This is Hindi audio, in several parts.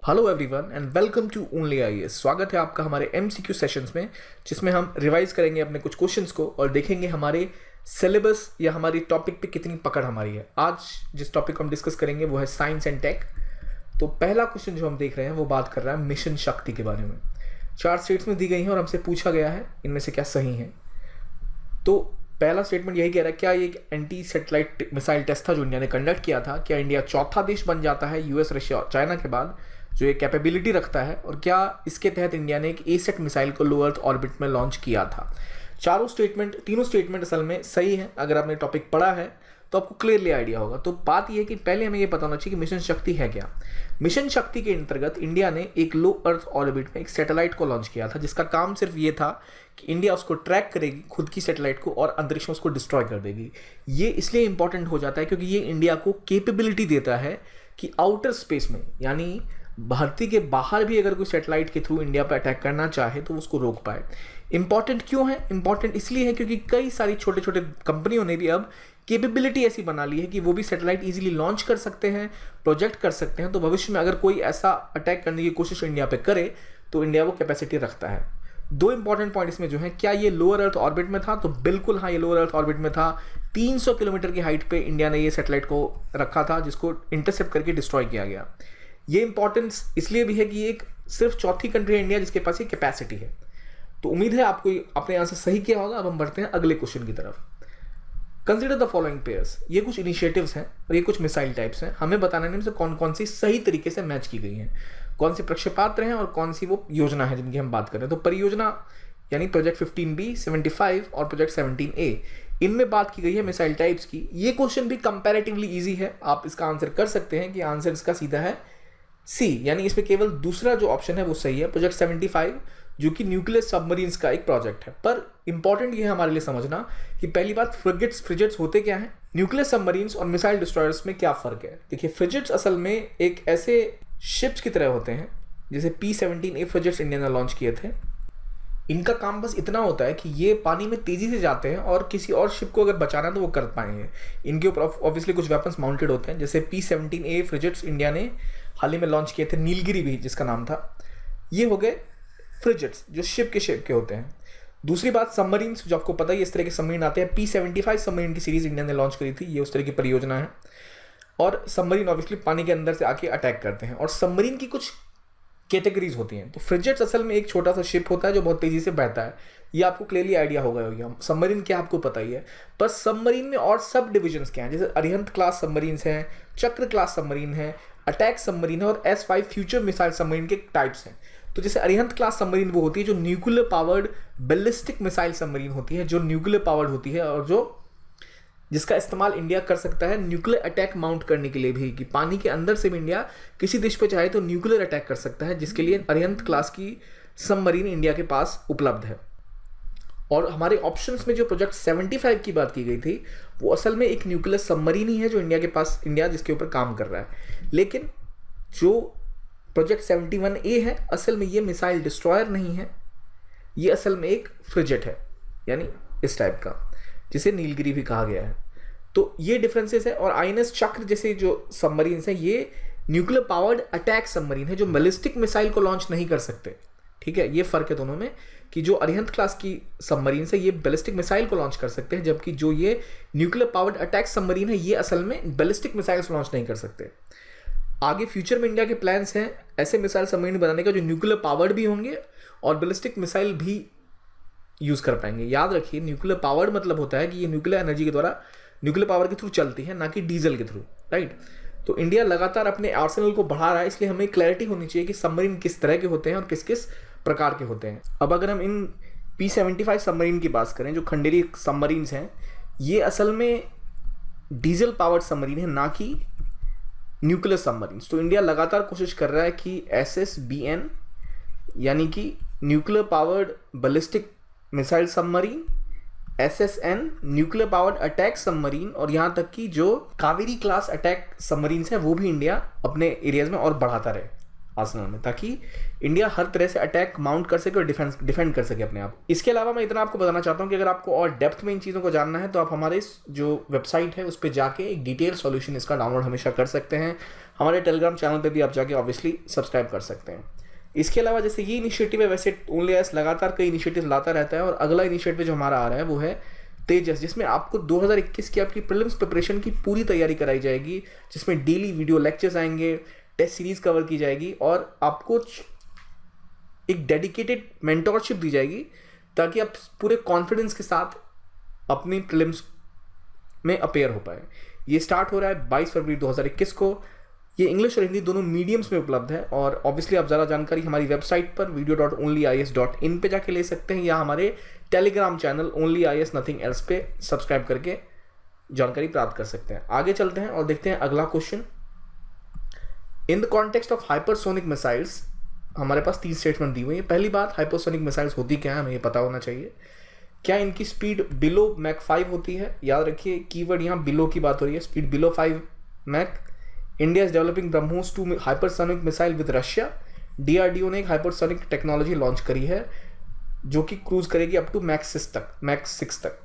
Hello everyone and welcome to Only IAS. स्वागत है आपका हमारे एमसीक्यू सेशंस में, जिसमें हम रिवाइज करेंगे अपने कुछ क्वेश्चंस को और देखेंगे हमारे सिलेबस या हमारी टॉपिक पे कितनी पकड़ हमारी है। आज जिस टॉपिक को हम डिस्कस करेंगे वो है साइंस एंड टेक। तो पहला क्वेश्चन जो हम देख रहे हैं वो बात कर रहा है मिशन शक्ति के बारे में। 4 स्टेट्स में दी गई हैं और हमसे पूछा गया है इनमें से क्या सही है। तो पहला स्टेटमेंट यही कह रहा है, क्या ये एक एंटी सैटेलाइट मिसाइल टेस्ट था जो इंडिया ने कंडक्ट किया था? क्या इंडिया चौथा देश बन जाता है यूएस, रशिया और चाइना के बाद जो ये कैपेबिलिटी रखता है? और क्या इसके तहत इंडिया ने एक एसेट मिसाइल को लो अर्थ ऑर्बिट में लॉन्च किया था? तीनों स्टेटमेंट असल में सही है। अगर आपने टॉपिक पढ़ा है तो आपको क्लियरली आइडिया होगा। तो बात यह है कि पहले हमें यह पता होना चाहिए कि मिशन शक्ति है क्या। मिशन शक्ति के अंतर्गत इंडिया ने एक लो अर्थ ऑर्बिट में एक सैटेलाइट को लॉन्च किया था, जिसका काम सिर्फ ये था कि इंडिया उसको ट्रैक करेगी खुद की सैटेलाइट को और अंतरिक्ष में उसको डिस्ट्रॉय कर देगी। ये इसलिए इंपॉर्टेंट हो जाता है क्योंकि ये इंडिया को कैपेबिलिटी देता है कि आउटर स्पेस में, यानी धरती के बाहर भी अगर कोई सैटेलाइट के थ्रू इंडिया पर अटैक करना चाहे तो उसको रोक पाए। इंपॉर्टेंट क्यों है? इंपॉर्टेंट इसलिए है क्योंकि कई सारी छोटे छोटे कंपनियों ने भी अब कैपेबिलिटी ऐसी बना ली है कि वो भी सैटेलाइट इजीली लॉन्च कर सकते हैं, प्रोजेक्ट कर सकते हैं। तो भविष्य में अगर कोई ऐसा अटैक करने की कोशिश इंडिया पे करे तो इंडिया वो कैपेसिटी रखता है। 2 इंपॉर्टेंट पॉइंट इसमें जो है, क्या ये लोअर अर्थ ऑर्बिट में था? तो बिल्कुल हाँ, ये लोअर अर्थ ऑर्बिट में था। 300 किलोमीटर की हाइट पे इंडिया ने ये सैटेलाइट को रखा था, जिसको इंटरसेप्ट करके डिस्ट्रॉय किया गया। ये इंपॉर्टेंस इसलिए भी है कि एक सिर्फ चौथी कंट्री है इंडिया जिसके पास ये कैपेसिटी है। तो उम्मीद है आपको आपने आंसर सही किया होगा। अब हम बढ़ते हैं अगले क्वेश्चन की तरफ। Consider the following pairs. ये कुछ इनिशिएटिव्स हैं और ये कुछ मिसाइल टाइप्स हैं। हमें बताना है इनमें से कौन कौन सी सही तरीके से मैच की गई हैं, कौन से प्रक्षेपास्त्र हैं और कौन सी वो योजना है जिनकी हम बात कर रहे हैं। तो परियोजना यानी प्रोजेक्ट 15B, 75 और प्रोजेक्ट 17A, इनमें बात की गई है मिसाइल टाइप्स की। ये क्वेश्चन भी कंपैरेटिवली इजी है, आप इसका आंसर कर सकते हैं कि आंसर इसका सीधा है सी, यानी इसमें केवल दूसरा जो ऑप्शन है वो सही है। प्रोजेक्ट 75 जो कि न्यूक्लियर सबमरीन्स का एक प्रोजेक्ट है। पर इंपॉर्टेंट ये है हमारे लिए समझना कि पहली बात, फ्रिगेट्स होते क्या हैं, न्यूक्लियर सबमरीन्स और मिसाइल डिस्ट्रॉयर्स में क्या फर्क है। देखिए, फ्रिगेट्स असल में एक ऐसे शिप्स की तरह होते हैं जैसे P-17A फ्रिगेट्स इंडिया ने लॉन्च किए थे। इनका काम बस इतना होता है कि ये पानी में तेजी से जाते हैं और किसी और शिप को अगर बचाना है तो वो कर पाएंगे। इनके ऊपर ऑब्वियसली कुछ वेपन्स माउंटेड होते हैं, जैसे P-17A फ्रिगेट्स इंडिया ने हाल ही में लॉन्च किए थे, नीलगिरी भी जिसका नाम था। ये हो गए फ्रिगेट्स जो शिप के होते हैं। दूसरी बात, सबमरीन्स, जो आपको पता ही इस तरह के सबमरीन आते हैं। P-75 सबमरीन की सीरीज इंडिया ने लॉन्च करी थी, ये उस तरह की परियोजना है। और सबमरीन ऑब्वियसली पानी के अंदर से आके अटैक करते हैं। और सबमरीन की कुछ कैटेगरीज होती हैं। तो फ्रिगेट्स असल में एक छोटा सा शिप होता है जो बहुत तेजी से बहता है। ये आपको क्लियरली आइडिया होगा। सबमरीन क्या आपको पता ही है, पर सबमरीन में और सब डिविजन्स क्या हैं, जैसे अरिहंत क्लास सबमरीन हैं, चक्र क्लास सबमरीन है, अटैक सबमरीन है और S-5 फ्यूचर मिसाइल सबमरीन के टाइप्स हैं। तो जैसे अरिहंत क्लास सबमरीन वो होती है जो nuclear powered ballistic missile submarine होती है, जो न्यूक्लियर पावर्ड होती है और जिसका इस्तेमाल इंडिया कर सकता है न्यूक्लियर अटैक माउंट करने के लिए भी, कि पानी के अंदर से भी इंडिया किसी देश पे चाहे तो न्यूक्लियर अटैक कर सकता है, जिसके लिए अरिहंत क्लास की सबमरीन इंडिया के पास उपलब्ध है। और हमारे ऑप्शंस में जो प्रोजेक्ट 75 की बात की गई थी वो असल में एक न्यूक्लियर सबमरीन ही है जो इंडिया जिसके ऊपर काम कर रहा है। लेकिन जो प्रोजेक्ट 71A है, असल में ये मिसाइल डिस्ट्रॉयर नहीं है, ये असल में एक फ्रिगेट है, यानी इस टाइप का, जिसे नीलगिरी भी कहा गया है। तो ये डिफरेंसेस है। और INS चक्र जैसे जो सबमरीन्स हैं, ये न्यूक्लियर पावर्ड अटैक सबमरीन है जो बैलिस्टिक मिसाइल को लॉन्च नहीं कर सकते। ठीक है, ये फर्क है दोनों में, कि जो अरिहंत क्लास की सबमरीन है ये बैलिस्टिक मिसाइल को लॉन्च कर सकते हैं, जबकि जो ये न्यूक्लियर पावर्ड अटैक सबमरीन है ये असल में बैलिस्टिक मिसाइल्स लॉन्च नहीं कर सकते। आगे फ्यूचर में इंडिया के प्लान्स हैं ऐसे मिसाइल सबमरीन बनाने का जो न्यूक्लियर पावर्ड भी होंगे और बैलिस्टिक मिसाइल भी यूज़ कर पाएंगे। याद रखिए, न्यूक्लियर पावर्ड मतलब होता है कि ये न्यूक्लियर एनर्जी के द्वारा, न्यूक्लियर पावर के थ्रू चलती है, ना कि डीजल के थ्रू, राइट। तो इंडिया लगातार अपने आर्सेनल को बढ़ा रहा है, इसलिए हमें क्लैरिटी होनी चाहिए कि सबमरीन किस तरह के होते हैं और किस किस प्रकार के होते हैं। अब अगर हम इन P-75 सबमरीन की बात करें, जो खंडेरी सबमरीन हैं, ये असल में डीजल पावर्ड सबमरीन है, ना कि न्यूक्लियर सबमरीन। तो इंडिया लगातार कोशिश कर रहा है कि SSBN यानी कि nuclear powered ballistic missile submarine, SSN nuclear powered attack submarine, और यहाँ तक कि जो कावेरी क्लास अटैक सबमरीन है वो भी इंडिया अपने एरियाज में और बढ़ाता रहे। आर्सेनल में, ताकि इंडिया हर तरह से अटैक माउंट कर सके और डिफेंड कर सके अपने आप। इसके अलावा मैं इतना आपको बताना चाहता हूँ कि अगर आपको और डेप्थ में इन चीज़ों को जानना है तो आप हमारे जो वेबसाइट है उस पर जाके एक डिटेल सॉल्यूशन इसका डाउनलोड हमेशा कर सकते हैं। हमारे टेलीग्राम चैनल पर भी आप जाके ऑब्वियसली सब्सक्राइब कर सकते हैं। इसके अलावा जैसे ये इनिशिएटिव है, वैसे ओनली आईएएस लगातार कई इनिशिएटिव लाता रहता है, और अगला इनिशिएटिव जो हमारा आ रहा है वो है तेजस, जिसमें आपको 2021 की आपकी प्रीलिम्स प्रिपरेशन की पूरी तैयारी कराई जाएगी, जिसमें डेली वीडियो लेक्चर्स आएंगे, टेस्ट सीरीज कवर की जाएगी और आपको एक डेडिकेटेड मेंटोरशिप दी जाएगी ताकि आप पूरे कॉन्फिडेंस के साथ अपनी प्रीलिम्स में अपेयर हो पाए। ये स्टार्ट हो रहा है 22 फरवरी 2021 को। ये इंग्लिश और हिंदी दोनों मीडियम्स में उपलब्ध है, और ऑब्वियसली आप ज़्यादा जानकारी हमारी वेबसाइट पर video.onlyias.in पे जाके ले सकते हैं, या हमारे Telegram channel only IAS nothing else पे सब्सक्राइब करके जानकारी प्राप्त कर सकते हैं। आगे चलते हैं और देखते हैं अगला question. In the context of hypersonic missiles, हमारे पास 3 स्टेटमेंट दी हुई है। पहली बात, हाइपरसोनिक मिसाइल्स होती क्या है हमें ये पता होना चाहिए। क्या इनकी स्पीड बिलो मैक 5 होती है? याद रखिए कीवर्ड यहाँ बिलो की बात हो रही है, speed below 5 Mach. India is developing BrahMos 2 hypersonic missile with Russia. DRDO ने एक हाइपरसोनिक टेक्नोलॉजी लॉन्च करी है जो कि क्रूज करेगी अप टू मैक 6 तक।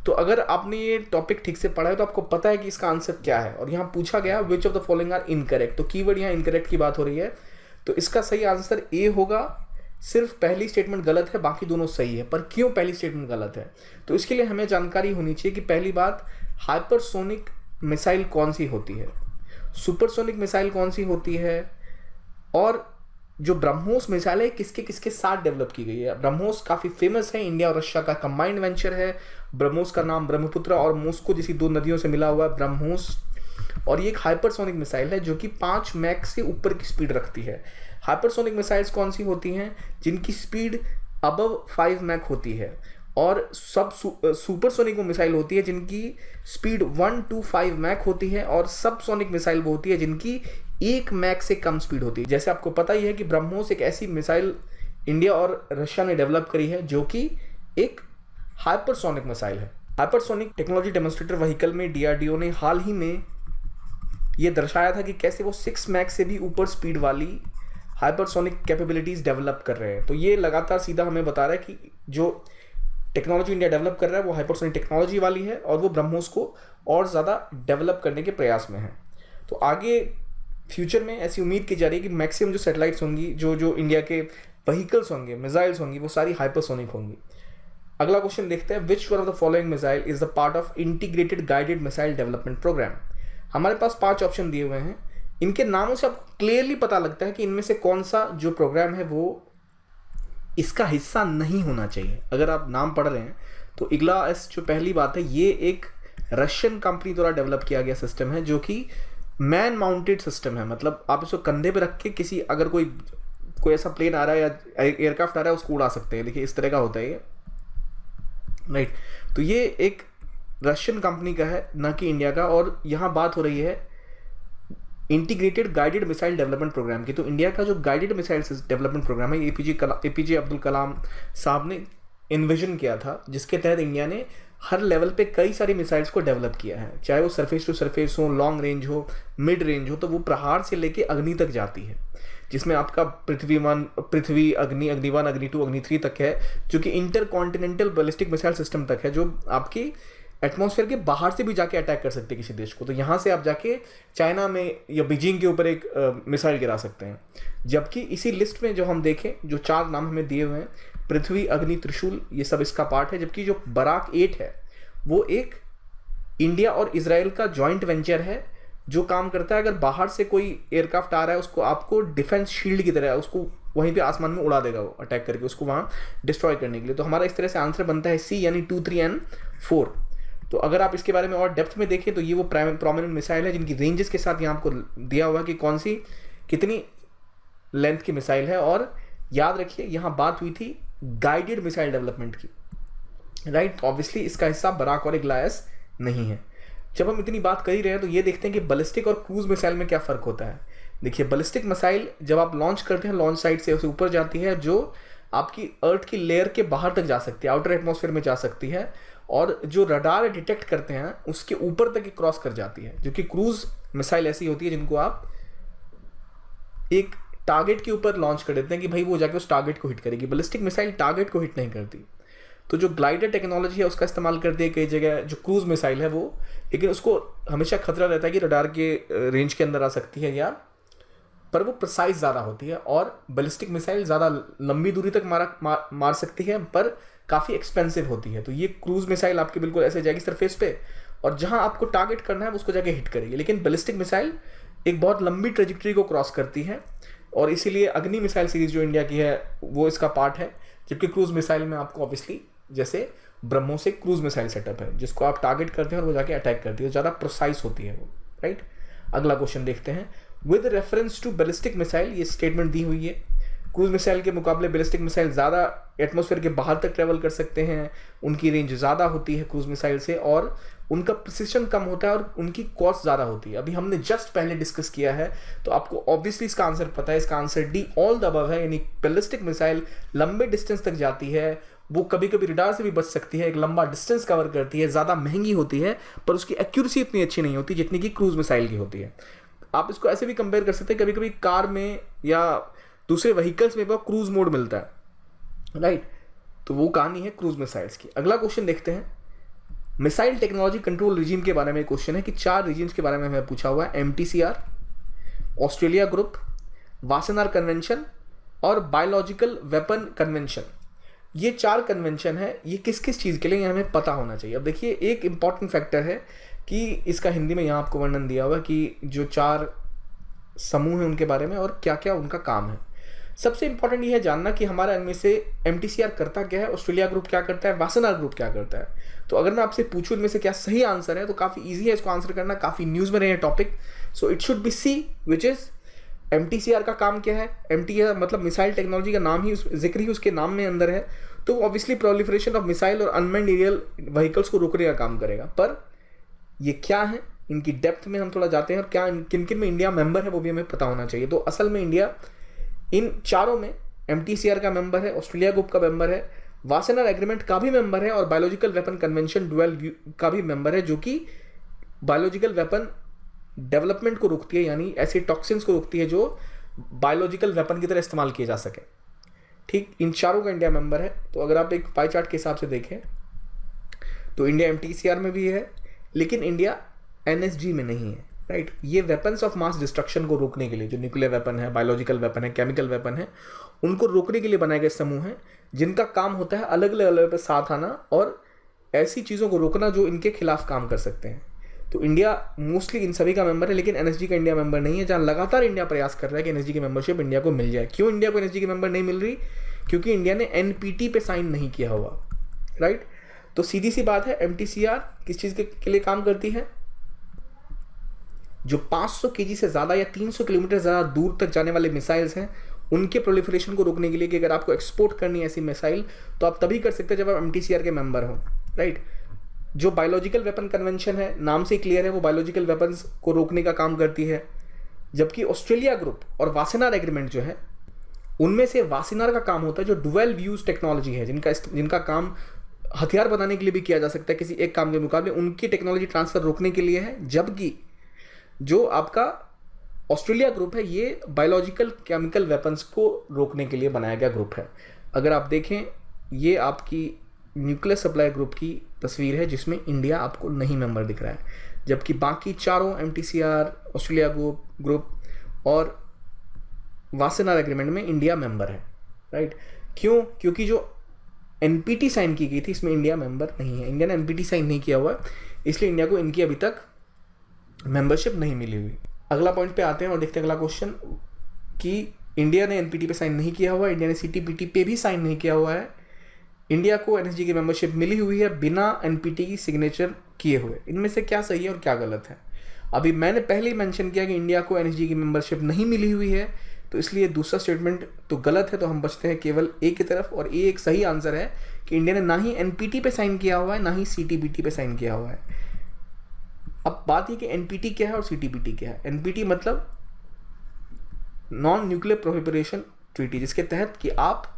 तो अगर आपने ये टॉपिक ठीक से पढ़ा है तो आपको पता है कि इसका आंसर क्या है। और यहाँ पूछा गया which of the following are incorrect, तो कीवर्ड यहाँ इनकरेक्ट की बात हो रही है, तो इसका सही आंसर ए होगा। सिर्फ पहली स्टेटमेंट गलत है, बाकी दोनों सही है। पर क्यों पहली स्टेटमेंट गलत है? तो इसके लिए हमें जानकारी होनी चाहिए कि पहली बात, हाइपरसोनिक मिसाइल कौन सी होती है, सुपरसोनिक मिसाइल कौन सी होती है, और जो ब्रह्मोस मिसाइल है किसके किसके साथ डेवलप की गई है। ब्रह्मोस काफ़ी फेमस है, इंडिया और रशिया का कंबाइंड वेंचर है। ब्रह्मोस का नाम ब्रह्मपुत्र और मोस्को जैसी 2 नदियों से मिला हुआ है ब्रह्मोस, और ये एक हाइपरसोनिक मिसाइल है जो कि 5 मैक से ऊपर की स्पीड रखती है। हाइपरसोनिक मिसाइल्स कौन सी होती हैं? जिनकी स्पीड अबव 5 मैक होती है, और सब सुपरसोनिक वो मिसाइल होती है जिनकी स्पीड 1 to 5 मैक होती है, और सबसोनिक मिसाइल वो होती है जिनकी 1 मैक से कम स्पीड होती है। जैसे आपको पता ही है कि ब्रह्मोस एक ऐसी मिसाइल इंडिया और रशिया ने डेवलप करी है जो कि एक हाइपरसोनिक मिसाइल है। हाइपरसोनिक टेक्नोलॉजी डेमोन्स्ट्रेटर व्हीकल में डीआरडीओ ने हाल ही में ये दर्शाया था कि कैसे वो 6 मैक से भी ऊपर स्पीड वाली हाइपरसोनिक कैपेबिलिटीज डेवलप कर रहे हैं। तो ये लगातार सीधा हमें बता रहा है कि जो टेक्नोलॉजी इंडिया डेवलप कर रहा है वो हाइपरसोनिक टेक्नोलॉजी वाली है, और वो ब्रह्मोस को और ज़्यादा डेवलप करने के प्रयास में है। तो आगे फ्यूचर में ऐसी उम्मीद की जा रही है कि मैक्सिमम जो सैटेलाइट्स होंगी, जो इंडिया के व्हीकल्स होंगे, मिसाइल्स होंगी, वो सारी हाइपरसोनिक होंगी। अगला क्वेश्चन देखते हैं, which one of the following missile is the part of integrated guided missile development programme. हमारे पास 5 ऑप्शन दिए हुए हैं, इनके नामों से आपको क्लियरली पता लगता है कि इनमें से कौन सा जो प्रोग्राम है वो इसका हिस्सा नहीं होना चाहिए। अगर आप नाम पढ़ रहे हैं तो इग्लास जो पहली बात है, ये एक रशियन कंपनी द्वारा डेवलप किया गया सिस्टम है जो कि मैन माउंटेड सिस्टम है। मतलब आप इसको कंधे पे रख के किसी, अगर कोई ऐसा प्लेन आ रहा है या एयरक्राफ्ट आ रहा है उसको उड़ा सकते हैं। देखिए इस तरह का होता है ये, राइट। तो ये एक रशियन कंपनी का है, ना कि इंडिया का। और यहाँ बात हो रही है integrated guided missile development programme की। तो इंडिया का जो गाइडेड मिसाइल डेवलपमेंट प्रोग्राम है, एपीजे अब्दुल कलाम साहब ने इन्विजन किया था, जिसके तहत इंडिया ने हर लेवल पे कई सारी मिसाइल्स को डेवलप किया है, चाहे वो सरफेस टू सरफेस हो, लॉन्ग रेंज हो, मिड रेंज हो। तो वो प्रहार से लेके अग्नि तक जाती है, जिसमें आपका पृथ्वी, अग्नि, अग्नि 1, अग्नि 2, अग्नि 3 तक है, जो कि inter continental ballistic missile system तक है, जो आपकी एटमॉस्फेयर के बाहर से भी जाके अटैक कर सकते हैं किसी देश को। तो यहाँ से आप जाके चाइना में या बीजिंग के ऊपर एक मिसाइल गिरा सकते हैं। जबकि इसी लिस्ट में जो हम देखें, जो 4 नाम हमें दिए हुए हैं, पृथ्वी, अग्नि, त्रिशूल, ये सब इसका पार्ट है। जबकि जो बराक 8 है वो एक इंडिया और इजराइल का जॉइंट वेंचर है, जो काम करता है अगर बाहर से कोई एयरक्राफ्ट आ रहा है उसको आपको डिफेंस शील्ड की तरह उसको वहीं पे आसमान में उड़ा देगा, वो अटैक करके उसको वहाँ डिस्ट्रॉय करने के लिए। तो हमारा इस तरह से आंसर बनता है सी, यानी 2, 3 and 4। तो अगर आप इसके बारे में और डेप्थ में देखें तो ये वो प्रोमिनेंट मिसाइल है जिनकी रेंजेस के साथ यहाँ आपको दिया हुआ है कि कौन सी कितनी लेंथ की मिसाइल है। और याद रखिए यहाँ बात हुई थी गाइडेड मिसाइल डेवलपमेंट की, राइट। ऑब्वियसली इसका हिस्सा बराक और इग्लायस नहीं है। जब हम इतनी बात कर ही रहे हैं तो ये देखते हैं कि बैलिस्टिक और क्रूज मिसाइल में क्या फ़र्क होता है। देखिए बैलिस्टिक मिसाइल जब आप लॉन्च करते हैं, लॉन्च साइट से उसे ऊपर जाती है, जो आपकी अर्थ की लेयर के बाहर तक जा सकती है, आउटर एटमॉस्फेयर में जा सकती है, और जो रडार डिटेक्ट करते हैं उसके ऊपर तक क्रॉस कर जाती है। जो कि क्रूज मिसाइल ऐसी होती है जिनको आप एक टारगेट के ऊपर लॉन्च कर देते हैं कि भाई वो जाके उस टारगेट को हिट करेगी। बैलिस्टिक मिसाइल टारगेट को हिट नहीं करती। तो जो ग्लाइडर टेक्नोलॉजी है उसका इस्तेमाल करती है कई जगह। जो क्रूज मिसाइल है वो, लेकिन उसको हमेशा खतरा रहता है कि रडार के रेंज के अंदर आ सकती है या, पर वो प्रिसाइज ज़्यादा होती है। और बैलिस्टिक मिसाइल ज़्यादा लंबी दूरी तक मार सकती है, पर काफ़ी एक्सपेंसिव होती है। तो ये क्रूज मिसाइल आपके बिल्कुल ऐसे जाएगी सरफेस पे, और जहाँ आपको टारगेट करना है उसको जाके हिट करेगी। लेकिन बैलिस्टिक मिसाइल एक बहुत लंबी ट्रेजेक्टरी को क्रॉस करती है, और इसीलिए अग्नि मिसाइल सीरीज जो इंडिया की है वो इसका पार्ट है। जबकि क्रूज मिसाइल में आपको ऑब्वियसली जैसे ब्रह्मोस एक क्रूज मिसाइल सेटअप है जिसको आप टारगेट करते हैं और वो जाके अटैक करती है, ज़्यादा प्रोसाइज होती है वो, राइट। अगला क्वेश्चन देखते हैं। With reference to ballistic missile, ये स्टेटमेंट दी हुई है, क्रूज मिसाइल के मुकाबले बैलिस्टिक मिसाइल ज़्यादा एटमॉस्फेयर के बाहर तक ट्रेवल कर सकते हैं, उनकी रेंज ज़्यादा होती है क्रूज मिसाइल से, और उनका प्रिसिशन कम होता है और उनकी कॉस्ट ज़्यादा होती है। अभी हमने जस्ट पहले डिस्कस किया है, तो आपको ऑब्वियसली इसका आंसर पता है। इसका answer D, all the above है। यानी बैलिस्टिक मिसाइल लंबे डिस्टेंस तक जाती है, वो कभी कभी रडार से भी बच सकती है, एक लंबा डिस्टेंस कवर करती है, ज़्यादा महंगी होती है, पर उसकी एक्यूरेसी इतनी अच्छी नहीं होती जितनी कि क्रूज मिसाइल की होती है। आप इसको ऐसे भी कंपेयर कर सकते हैं, कभी कभी कार में या दूसरे व्हीकल्स में क्रूज मोड मिलता है, राइट। तो वो कहानी है क्रूज मिसाइल्स की। अगला क्वेश्चन देखते हैं। मिसाइल टेक्नोलॉजी कंट्रोल रिजीम के बारे में क्वेश्चन है कि 4 रिजीम्स के बारे में हमें पूछा हुआ है। MTCR, Australia group, Wassenaar convention और बायोलॉजिकल वेपन कन्वेंशन। ये 4 कन्वेंशन है, ये किस किस चीज़ के लिए, ये हमें पता होना चाहिए। अब देखिए, एक इंपॉर्टेंट फैक्टर है कि इसका हिंदी में यहाँ आपको वर्णन दिया हुआ कि जो 4 समूह हैं उनके बारे में और क्या क्या उनका काम है। सबसे इंपॉर्टेंट ये है जानना कि हमारा इनमें से MTCR करता क्या है, ऑस्ट्रेलिया ग्रुप क्या करता है, वासेनार ग्रुप क्या करता है। तो अगर मैं आपसे पूछूं इनमें से क्या सही आंसर है, तो काफ़ी ईजी है इसको आंसर करना, काफ़ी न्यूज़ में रहे हैं topic. So it should be C, which is MTCR का काम क्या है। MTCR मतलब मिसाइल टेक्नोलॉजी का नाम ही, जिक्र ही उसके नाम में अंदर है। तो ऑब्वियसली प्रोलिफरेशन ऑफ मिसाइल और अनमैन्ड एरियल व्हीकल्स को रोकने का काम करेगा। पर ये क्या है, इनकी डेप्थ में हम थोड़ा जाते हैं, और क्या किन किन में इंडिया मेंबर है वो भी हमें पता होना चाहिए। तो असल में इंडिया इन 4 में MTCR का मेंबर है, ऑस्ट्रेलिया ग्रुप का मेंबर है, वासेनार एग्रीमेंट का भी मेंबर है, और बायोलॉजिकल वेपन कन्वेंशन डुअल का भी मेंबर है, जो कि बायोलॉजिकल वेपन डेवलपमेंट को रोकती है, यानी ऐसे टॉक्सिन्स को रोकती है जो बायोलॉजिकल वेपन की तरह इस्तेमाल किए जा सके। ठीक, इन 4 का इंडिया मेंबर है। तो अगर आप एक पाई चार्ट के हिसाब से देखें तो इंडिया MTCR में भी है, लेकिन इंडिया NSG में नहीं है, राइट। ये वेपन्स ऑफ मास डिस्ट्रक्शन को रोकने के लिए, जो न्यूक्लियर वेपन है, बायोलॉजिकल वेपन है, केमिकल वेपन है, उनको रोकने के लिए बनाए गए समूह हैं, जिनका काम होता है अलग अलग लेवल पर साथ आना और ऐसी चीज़ों को रोकना जो इनके खिलाफ काम कर सकते हैं। तो इंडिया मोस्टली इन सभी का मेंबर है, लेकिन NSG का इंडिया मेंबर नहीं है, जहाँ लगातार इंडिया प्रयास कर रहा है कि NSG की मेंबरशिप इंडिया को मिल जाए। क्यों इंडिया को NSG की मेंबर नहीं मिल रही? क्योंकि इंडिया ने NPT पे साइन नहीं किया हुआ, राइट। तो सीधी सी बात है, MTCR किस चीज़ के लिए काम करती है? जो 500 kg से ज़्यादा या 300 किलोमीटर ज़्यादा दूर तक जाने वाले मिसाइल्स हैं, उनके प्रोलिफरेशन को रोकने के लिए, कि अगर आपको एक्सपोर्ट करनी है ऐसी मिसाइल तो आप तभी कर सकते हैं जब आप MTCR के मेंबर हो, राइट। जो बायोलॉजिकल वेपन कन्वेंशन है, नाम से क्लियर है, वो बायोलॉजिकल वेपन्स को रोकने का काम करती है। जबकि ऑस्ट्रेलिया ग्रुप और वासेनार एग्रीमेंट जो है, उनमें से वासेनार का काम होता है जो डुअल यूज टेक्नोलॉजी है, जिनका काम हथियार बनाने के लिए भी किया जा सकता है किसी एक काम के मुकाबले, उनकी टेक्नोलॉजी ट्रांसफर रोकने के लिए है। जबकि जो आपका ऑस्ट्रेलिया ग्रुप है, ये बायोलॉजिकल केमिकल वेपन्स को रोकने के लिए बनाया गया ग्रुप है। अगर आप देखें, ये आपकी न्यूक्लियर सप्लाई ग्रुप की तस्वीर है, जिसमें इंडिया आपको नहीं मेंबर दिख रहा है, जबकि बाकी 4 MTCR, ऑस्ट्रेलिया ग्रुप और वासेनार एग्रीमेंट में इंडिया मेंबर है, राइट। क्यों? क्योंकि जो NPT साइन की गई थी, इसमें इंडिया मेंबर नहीं है। इंडिया ने NPT साइन नहीं किया हुआ है, इसलिए इंडिया को इनकी अभी तक मेंबरशिप नहीं मिली हुई। अगला पॉइंट पे आते हैं और देखते हैं अगला क्वेश्चन, कि इंडिया ने NPT पे साइन नहीं किया हुआ, इंडिया ने CTBT पे भी साइन नहीं किया हुआ है, इंडिया को NSG की मेंबरशिप मिली हुई है बिना NPT की सिग्नेचर किए हुए। इनमें से क्या सही है और क्या गलत है? अभी मैंने पहले ही मेंशन किया कि इंडिया को NSG की मेंबरशिप नहीं मिली हुई है, तो इसलिए दूसरा स्टेटमेंट तो गलत है। तो हम बचते हैं केवल A की तरफ, और A एक सही आंसर है कि इंडिया ने ना ही NPT पे साइन किया हुआ है, ना ही CTBT पे साइन किया हुआ है। अब बात ये कि NPT क्या है और CTBT क्या है। NPT मतलब नॉन न्यूक्लियर प्रोहिबिशन ट्रीटी, जिसके तहत कि आप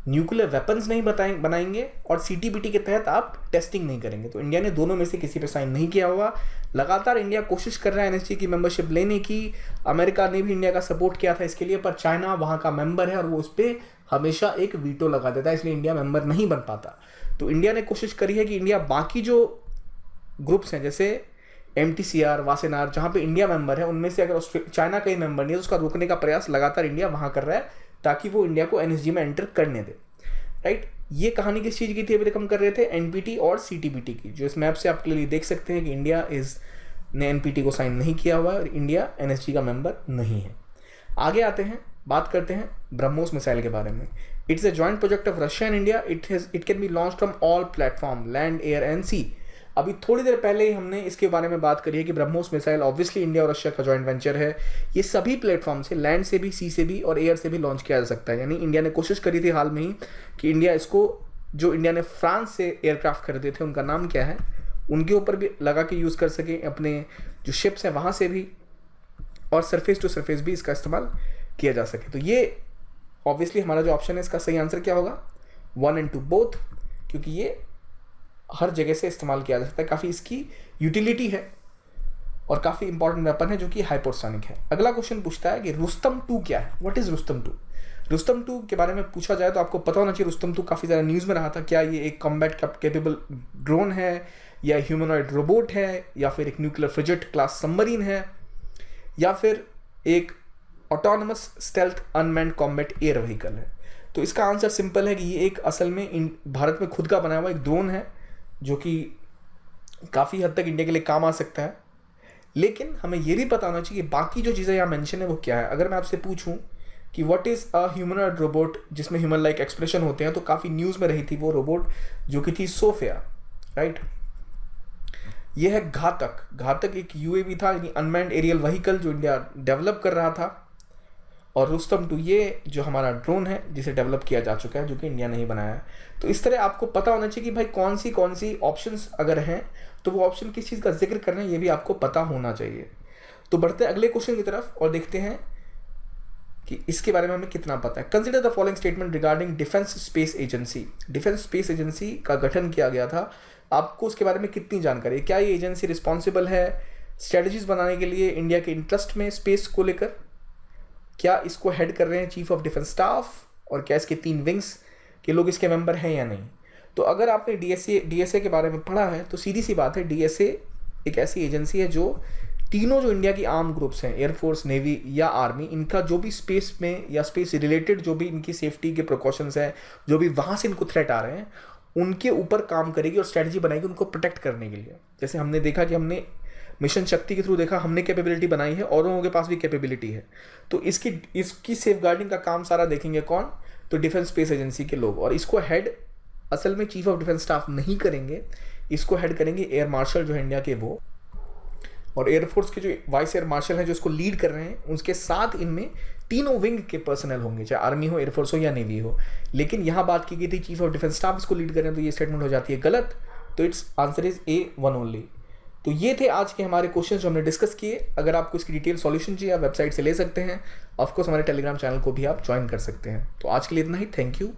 न्यूक्लियर वेपन्स नहीं बनाएंगे और CTBT के तहत आप टेस्टिंग नहीं करेंगे। तो इंडिया ने दोनों में से किसी पे साइन नहीं किया हुआ। लगातार इंडिया कोशिश कर रहा है NSG की मेंबरशिप लेने की। अमेरिका ने भी इंडिया का सपोर्ट किया था इसके लिए, पर चाइना वहाँ का मेंबर है और वो उस पर हमेशा एक वीटो लगा देता है, इसलिए इंडिया मेंबर नहीं बन पाता। तो इंडिया ने कोशिश करी है कि इंडिया बाकी जो ग्रुप्स हैं जैसे MTCR, वासेनार, जहाँ पे इंडिया मेंबर है, उनमें से अगर चाइना का ही मेंबर नहीं है तो उसका रोकने का प्रयास लगातार इंडिया वहाँ कर रहा है ताकि वो इंडिया को NSG में एंटर करने दे। राइट, ये कहानी किस चीज़ की थी? अभी तक हम कर रहे थे NPT और CTBT की, जो इस मैप से आप क्लियरली देख सकते हैं कि इंडिया ने NPT को साइन नहीं किया हुआ है और इंडिया NSG का मेंबर नहीं है। आगे आते हैं, बात करते हैं ब्रह्मोस मिसाइल के बारे में। It's a joint project of Russia and India. It can be launch from all platform, land, air and sea. अभी थोड़ी देर पहले ही हमने इसके बारे में बात करी है कि ब्रह्मोस मिसाइल ऑब्वियसली इंडिया और रशिया का जॉइंट वेंचर है। ये सभी प्लेटफॉर्म से, लैंड से भी, सी से भी और एयर से भी लॉन्च किया जा सकता है। यानी इंडिया ने कोशिश करी थी हाल में ही कि इंडिया इसको, जो इंडिया ने फ्रांस से एयरक्राफ्ट खरीदे थे, उनका नाम क्या है, उनके ऊपर भी लगा के यूज़ कर सके, अपने जो शिप्स हैं वहाँ से भी, और सरफेस टू सरफेस भी इसका इस्तेमाल किया जा सके। तो ये ऑब्वियसली हमारा जो ऑप्शन है इसका सही आंसर क्या होगा? 1 and 2 बोथ, क्योंकि ये हर जगह से इस्तेमाल किया जा सकता है। काफ़ी इसकी यूटिलिटी है और काफ़ी इंपॉर्टेंट वेपन है जो कि हाइपरसोनिक है। अगला क्वेश्चन पूछता है कि रुस्तम 2 क्या है? What is Rustam 2? रुस्तम 2 के बारे में पूछा जाए तो आपको पता होना चाहिए रुस्तम 2 काफ़ी ज़्यादा न्यूज़ में रहा था। क्या ये एक कॉम्बैट कैपेबल ड्रोन है, या ह्यूमनॉइड रोबोट है, या फिर एक न्यूक्लियर फ्रिगेट क्लास सबमरीन है, या फिर एक autonomous stealth unmanned combat air vehicle है? तो इसका आंसर सिंपल है कि ये एक असल में भारत में खुद का बनाया हुआ एक ड्रोन है जो कि काफ़ी हद तक इंडिया के लिए काम आ सकता है। लेकिन हमें ये भी पता होना चाहिए कि बाकी जो चीज़ें यहाँ मेंशन है वो क्या है। अगर मैं आपसे पूछूं कि what is a humanoid robot जिसमें ह्यूमन लाइक एक्सप्रेशन होते हैं, तो काफ़ी न्यूज़ में रही थी वो रोबोट जो कि थी सोफिया। राइट, ये है घातक एक UAV था, यानी अनमैन्ड एरियल व्हीकल, जो इंडिया डेवलप कर रहा था। और रुस्तम 2 ये जो हमारा ड्रोन है जिसे डेवलप किया जा चुका है, जो कि इंडिया ने ही बनाया है। तो इस तरह आपको पता होना चाहिए कि भाई कौन सी ऑप्शंस अगर हैं तो वो ऑप्शन किस चीज़ का जिक्र करना है, ये भी आपको पता होना चाहिए। तो बढ़ते हैं अगले क्वेश्चन की तरफ और देखते हैं कि इसके बारे में हमें कितना पता है। Consider the following statement regarding defence space agency. Defence space agency का गठन किया गया था, आपको उसके बारे में कितनी जानकारी है? क्या ये एजेंसी रिस्पॉन्सिबल है स्ट्रेटजीज बनाने के लिए इंडिया के इंटरेस्ट में स्पेस को लेकर? क्या इसको हेड कर रहे हैं चीफ ऑफ डिफेंस स्टाफ? और क्या इसके 3 विंग्स के लोग इसके मेंबर हैं या नहीं? तो अगर आपने DSA के बारे में पढ़ा है तो सीधी सी बात है, DSA एक ऐसी एजेंसी है जो तीनों जो इंडिया की आर्म ग्रुप्स हैं, एयरफोर्स, नेवी या आर्मी, इनका जो भी स्पेस में या स्पेस रिलेटेड जो भी इनकी सेफ्टी के प्रिकॉशंस हैं, जो भी वहाँ से इनको थ्रेट आ रहे हैं, उनके ऊपर काम करेगी और स्ट्रैटेजी बनाएगी उनको प्रोटेक्ट करने के लिए। जैसे हमने देखा कि हमने मिशन शक्ति के थ्रू देखा, हमने कैपेबिलिटी बनाई है, और लोगों के पास भी कैपेबिलिटी है। तो इसकी सेफगार्डिंग का काम सारा देखेंगे कौन? तो डिफेंस स्पेस एजेंसी के लोग। और इसको हेड असल में चीफ ऑफ डिफेंस स्टाफ नहीं करेंगे, इसको हेड करेंगे एयर मार्शल जो है इंडिया के वो, और एयरफोर्स के जो वाइस एयर मार्शल हैं जो इसको लीड कर रहे हैं, उसके साथ इनमें तीनों विंग के पर्सनल होंगे, चाहे आर्मी हो, एयरफोर्स हो या नेवी हो। लेकिन यहाँ बात की गई थी चीफ ऑफ डिफेंस स्टाफ इसको लीड कर रहे हैं, तो ये स्टेटमेंट हो जाती है गलत। तो it's answer is A1 only. तो ये थे आज के हमारे क्वेश्चन जो हमने डिस्कस किए। अगर आपको इसकी डिटेल सॉल्यूशन चाहिए आप वेबसाइट से ले सकते हैं। ऑफकोर्स हमारे टेलीग्राम चैनल को भी आप ज्वाइन कर सकते हैं। तो आज के लिए इतना ही, थैंक यू।